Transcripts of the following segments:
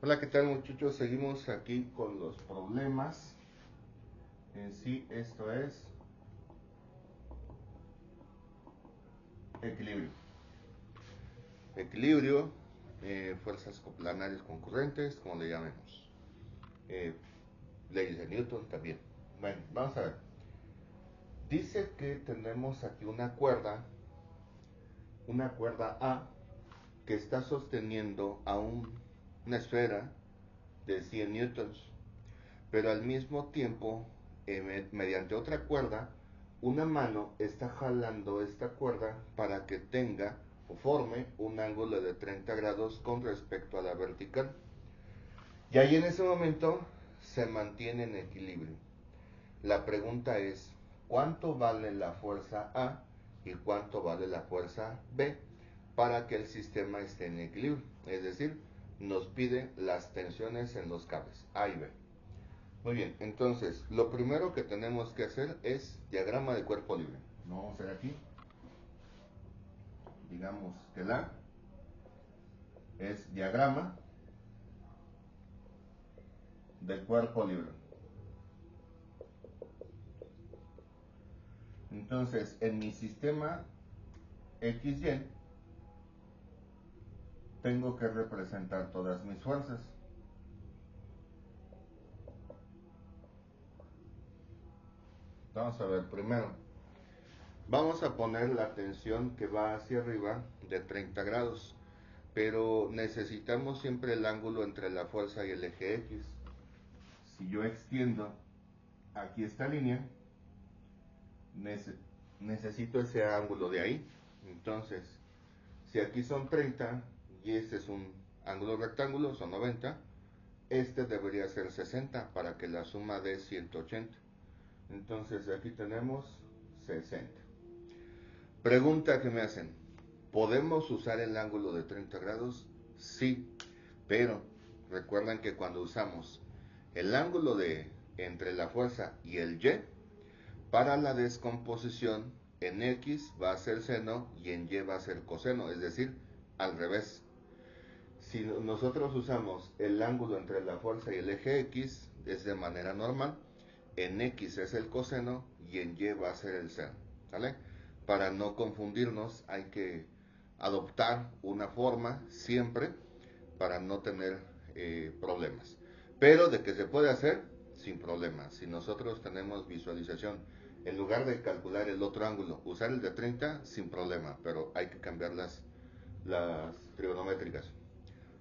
Hola, ¿qué tal muchachos? Seguimos aquí con los problemas. En sí, esto es equilibrio. Equilibrio, fuerzas coplanarias concurrentes, como le llamemos. Eh, Leyes de Newton también. Bueno, vamos a ver. Dice que tenemos aquí una cuerda A, que está sosteniendo a una esfera de 100 newtons, pero al mismo tiempo, mediante otra cuerda, una mano está jalando esta cuerda para que tenga o forme un ángulo de 30 grados con respecto a la vertical. Y ahí en ese momento se mantiene en equilibrio. La pregunta es, ¿cuánto vale la fuerza A y cuánto vale la fuerza B para que el sistema esté en equilibrio? Es decir, nos pide las tensiones en los cables A y B. Muy bien, entonces lo primero que tenemos que hacer es diagrama de cuerpo libre. Lo vamos a hacer aquí. Digamos que la es diagrama de cuerpo libre. Entonces, en mi sistema XY tengo que representar todas mis fuerzas. Vamos a ver primero. Vamos a poner la tensión que va hacia arriba de 30 grados, pero necesitamos siempre el ángulo entre la fuerza y el eje X. Si yo extiendo aquí esta línea, necesito ese ángulo de ahí. Entonces, si aquí son 30 y este es un ángulo rectángulo, son 90, este debería ser 60 para que la suma dé 180. Entonces aquí tenemos 60. Pregunta que me hacen, ¿podemos usar el ángulo de 30 grados? Sí, pero recuerden que cuando usamos el ángulo de entre la fuerza y el Y, para la descomposición, en X va a ser seno y en Y va a ser coseno, es decir, al revés. Si nosotros usamos el ángulo entre la fuerza y el eje X, es de manera normal, en X es el coseno y en Y va a ser el seno, ¿sale? Para no confundirnos hay que adoptar una forma siempre para no tener problemas. Pero de que se puede hacer, sin problemas. Si nosotros tenemos visualización, en lugar de calcular el otro ángulo, usar el de 30, sin problema, pero hay que cambiar las trigonométricas.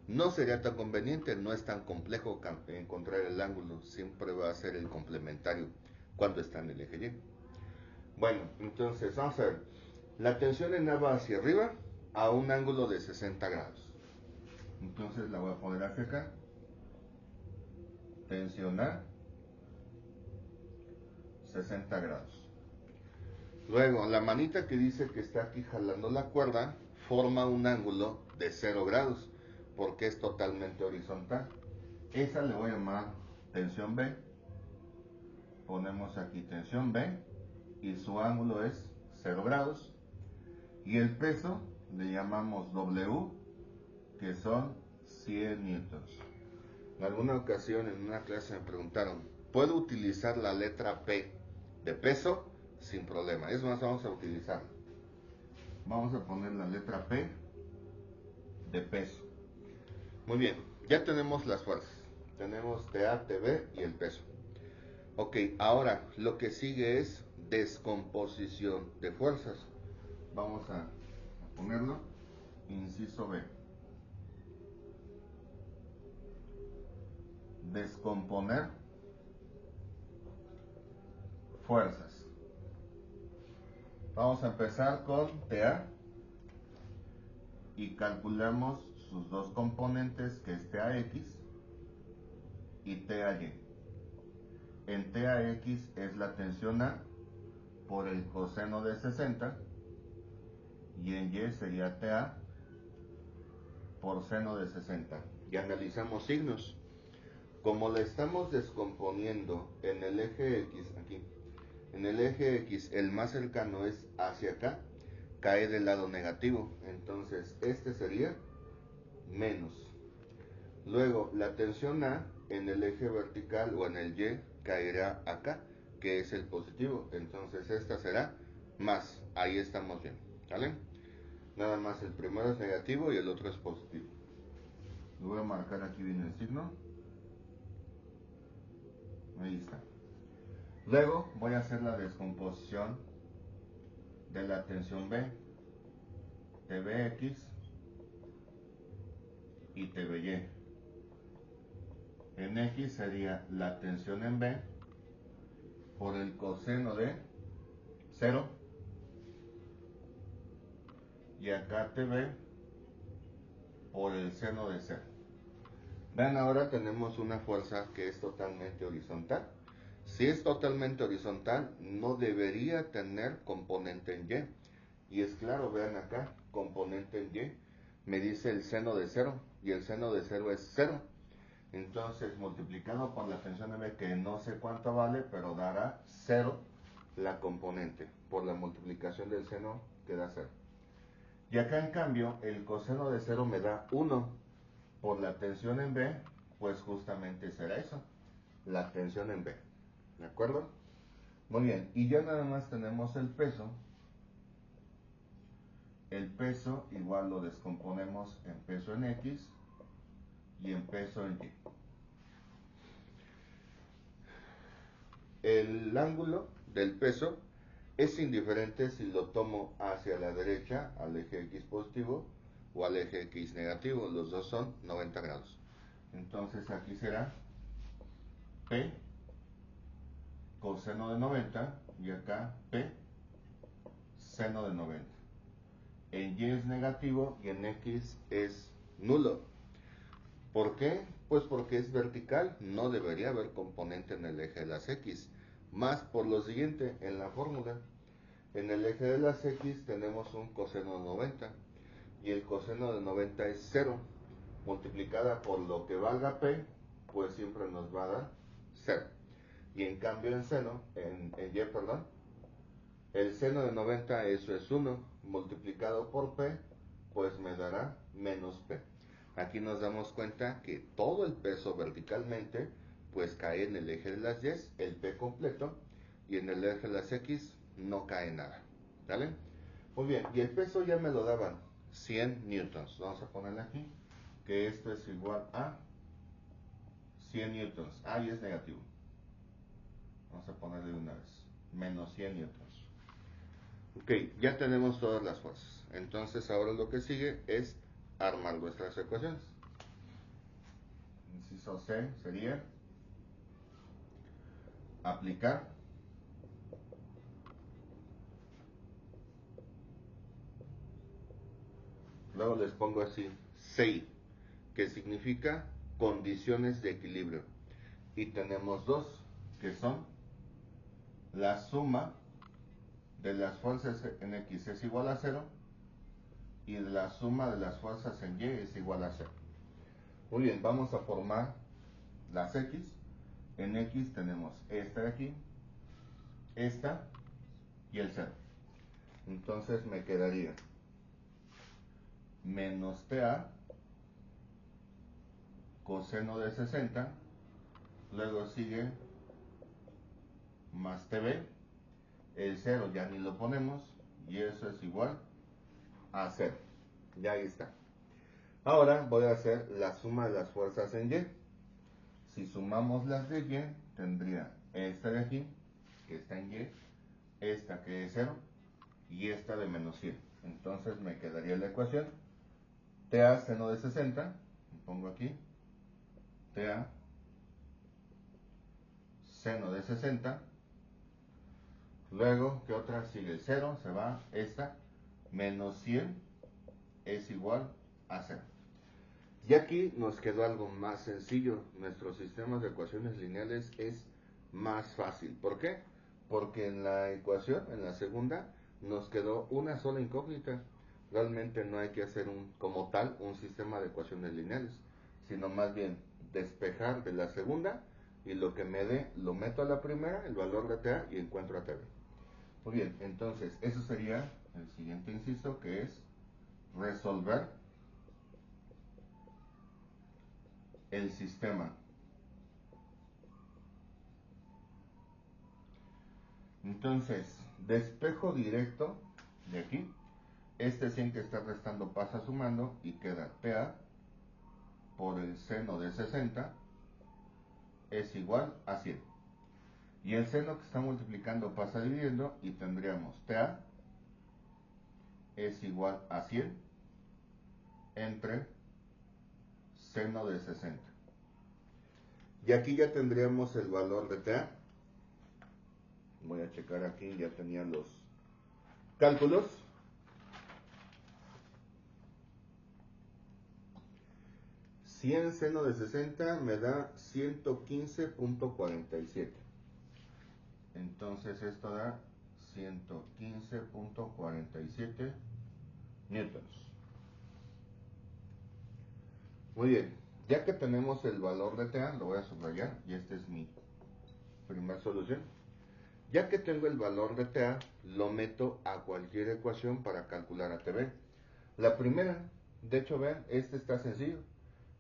No sería tan conveniente, no es tan complejo encontrar el ángulo, siempre va a ser el complementario cuando está en el eje Y. Bueno, entonces vamos a ver, la tensión en A va hacia arriba a un ángulo de 60 grados. Entonces la voy a poner hacia acá, tensión A, 60 grados. Luego, la manita que dice que está aquí jalando la cuerda forma un ángulo de 0 grados porque es totalmente horizontal. Esa le voy a llamar tensión B. Ponemos aquí tensión B y su ángulo es 0 grados. Y el peso le llamamos W, que son 100 newtons. En alguna ocasión en una clase me preguntaron, ¿puedo utilizar la letra P de peso? Sin problema. Es más, vamos a utilizar. Vamos a poner la letra P de peso. Muy bien, ya tenemos las fuerzas. Tenemos TA, TB y el peso. Ok, ahora lo que sigue es descomposición de fuerzas. Vamos a ponerlo, inciso B. Descomponer fuerzas. Vamos a empezar con TA y calculamos sus dos componentes, que es TAX y TAY. En TAX es la tensión A por el coseno de 60 y en Y sería TA por seno de 60. Y analizamos signos. Como la estamos descomponiendo en el eje X, aquí, en el eje X el más cercano es hacia acá, cae del lado negativo. Entonces este sería menos. Luego, la tensión A en el eje vertical o en el Y caerá acá, que es el positivo. Entonces esta será más. Ahí estamos bien. ¿Vale? Nada más el primero es negativo y el otro es positivo. Lo voy a marcar aquí bien el signo. Ahí está. Luego voy a hacer la descomposición de la tensión B, TBX y TBY. En X sería la tensión en B por el coseno de 0 y acá TV por el seno de 0. Vean, ahora tenemos una fuerza que es totalmente horizontal. Si es totalmente horizontal, no debería tener componente en Y. Y es claro, vean acá, componente en Y. Me dice el seno de 0 y el seno de 0 es 0. Entonces, multiplicado por la tensión de B, que no sé cuánto vale, pero dará 0 la componente. Por la multiplicación del seno queda 0. Y acá, en cambio, el coseno de 0 me da 1. Por la tensión en B, pues justamente será eso, la tensión en B. ¿De acuerdo? Muy bien, y ya nada más tenemos el peso. El peso igual lo descomponemos en peso en X y en peso en Y. El ángulo del peso es indiferente si lo tomo hacia la derecha, al eje X positivo, o al eje X negativo. Los dos son 90 grados. Entonces aquí será P coseno de 90 y acá P seno de 90. En Y es negativo y en X es nulo. ¿Por qué? Pues porque es vertical, no debería haber componente en el eje de las X. Más por lo siguiente, en la fórmula, en el eje de las X tenemos un coseno de 90 y el coseno de 90 es 0. Multiplicada por lo que valga P, pues siempre nos va a dar 0. Y en cambio en Y, el seno de 90, eso es 1, multiplicado por P, pues me dará menos P. Aquí nos damos cuenta que todo el peso verticalmente, pues cae en el eje de las Y, el P completo, y en el eje de las X no cae nada. ¿Vale? Muy bien, y el peso ya me lo daban 100 newtons. Vamos a ponerle aquí que esto es igual a 100 newtons. Y es negativo. Vamos a ponerle una vez, menos 100 newtons. Ok, ya tenemos todas las fuerzas. Entonces ahora lo que sigue es armar nuestras ecuaciones. Inciso C sería aplicar luego les pongo así SEI, que significa condiciones de equilibrio, y tenemos dos, que son la suma de las fuerzas en X es igual a 0 y la suma de las fuerzas en Y es igual a 0. Muy bien, vamos a formar las X. En X tenemos esta de aquí, esta y el 0. Entonces me quedaría menos TA coseno de 60, luego sigue más TB, el 0 ya ni lo ponemos y eso es igual a 0. Ya ahí está. Ahora voy a hacer la suma de las fuerzas en Y. Si sumamos las de Y, tendría esta de aquí, que está en Y, esta que es 0 y esta de menos 100. Entonces me quedaría la ecuación TA seno de 60, pongo aquí, TA seno de 60, luego, ¿qué otra sigue? El 0, se va, esta, menos 100 es igual a 0. Y aquí nos quedó algo más sencillo. Nuestro sistema de ecuaciones lineales es más fácil. ¿Por qué? Porque en la ecuación, en la segunda, nos quedó una sola incógnita. Realmente no hay que hacer como tal un sistema de ecuaciones lineales, sino más bien despejar de la segunda y lo que me dé lo meto a la primera, el valor de TA, y encuentro a TB. Muy bien, entonces eso sería el siguiente inciso, que es resolver el sistema. Entonces, despejo directo de aquí, este 100 que está restando pasa sumando y queda TA por el seno de 60 es igual a 100. Y el seno que está multiplicando pasa dividiendo y tendríamos TA es igual a 100 entre seno de 60. Y aquí ya tendríamos el valor de TA. Voy a checar aquí, ya tenía los cálculos. 100 seno de 60 me da 115.47. Entonces esto da 115.47 newtons. Muy bien, ya que tenemos el valor de TA, lo voy a subrayar y esta es mi primera solución. Ya que tengo el valor de TA, lo meto a cualquier ecuación para calcular ATB. La primera, de hecho vean, este está sencillo.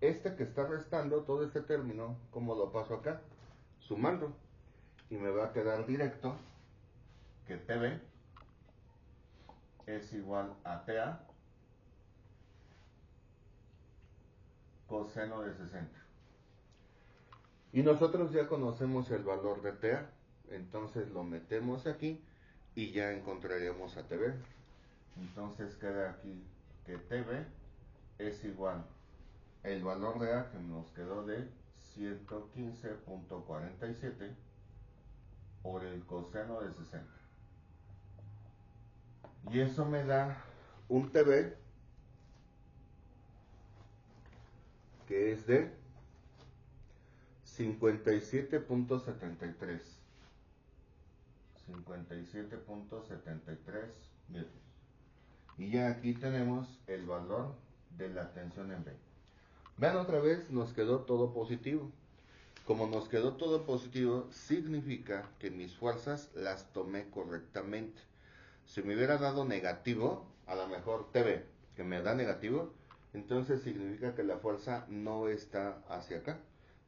Este que está restando, todo este término, ¿cómo lo paso acá? Sumando. Y me va a quedar directo que TB es igual a TA coseno de 60. Y nosotros ya conocemos el valor de TA, entonces lo metemos aquí y ya encontraríamos a TB. Entonces queda aquí que TB es igual el valor de A que nos quedó de 115.47 por el coseno de 60. Y eso me da un TB que es de 57.73. 57.73 newtons. Y ya aquí tenemos el valor de la tensión en B. Vean otra vez, nos quedó todo positivo. Como nos quedó todo positivo, significa que mis fuerzas las tomé correctamente. Si me hubiera dado negativo, a lo mejor TB, que me da negativo, entonces significa que la fuerza no está hacia acá,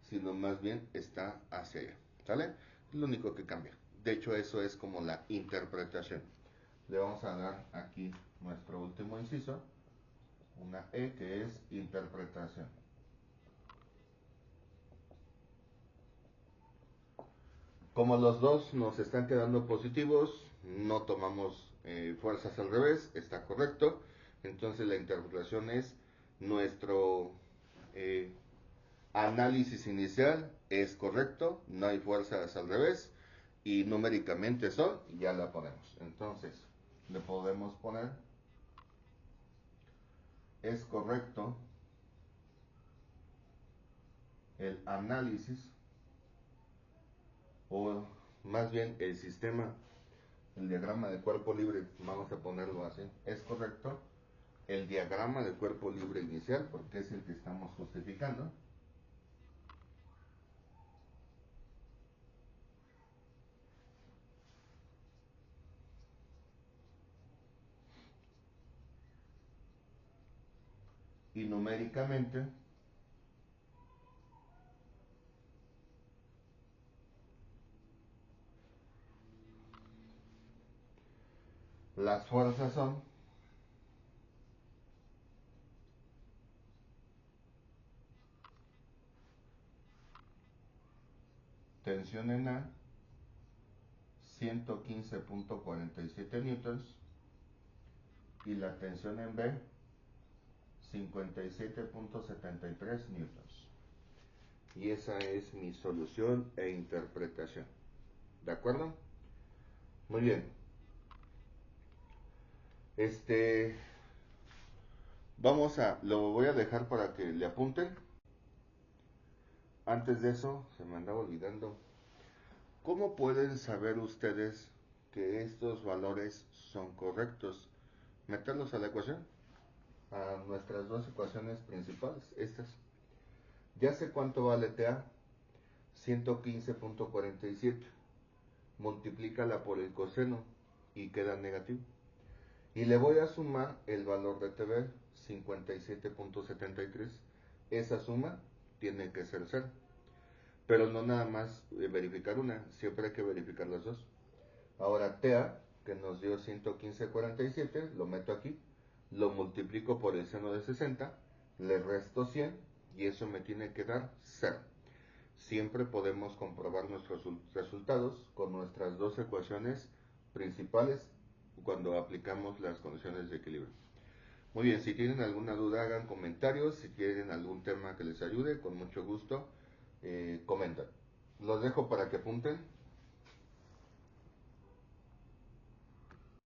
sino más bien está hacia allá. ¿Sale? Es lo único que cambia. De hecho, eso es como la interpretación. Le vamos a dar aquí nuestro último inciso, una E que es interpretación. Como los dos nos están quedando positivos, no tomamos fuerzas al revés, está correcto. Entonces la interpretación es nuestro eh, análisis inicial es correcto, no hay fuerzas al revés y numéricamente son, y ya la ponemos. Entonces le podemos poner es correcto el análisis o más bien el sistema, el diagrama de cuerpo libre, vamos a ponerlo así, es correcto el diagrama de cuerpo libre inicial, porque es el que estamos justificando. Y numéricamente, las fuerzas son tensión en A, 115.47 newtons, y la tensión en B, 57.73 newtons. Y esa es mi solución e interpretación. ¿De acuerdo? Muy bien. Lo voy a dejar para que le apunten. Antes de eso, se me andaba olvidando. ¿Cómo pueden saber ustedes que estos valores son correctos? Meterlos a la ecuación, a nuestras dos ecuaciones principales, estas. Ya sé cuánto vale TA, 115.47. Multiplícala por el coseno y queda negativo. Y le voy a sumar el valor de TB, 57.73. Esa suma tiene que ser 0. Pero no nada más verificar una, siempre hay que verificar las dos. Ahora TA, que nos dio 115,47, lo meto aquí, lo multiplico por el seno de 60, le resto 100 y eso me tiene que dar 0. Siempre podemos comprobar nuestros resultados con nuestras dos ecuaciones principales cuando aplicamos las condiciones de equilibrio. Muy bien, si tienen alguna duda hagan comentarios, si quieren algún tema que les ayude, con mucho gusto comentan. Los dejo para que apunten.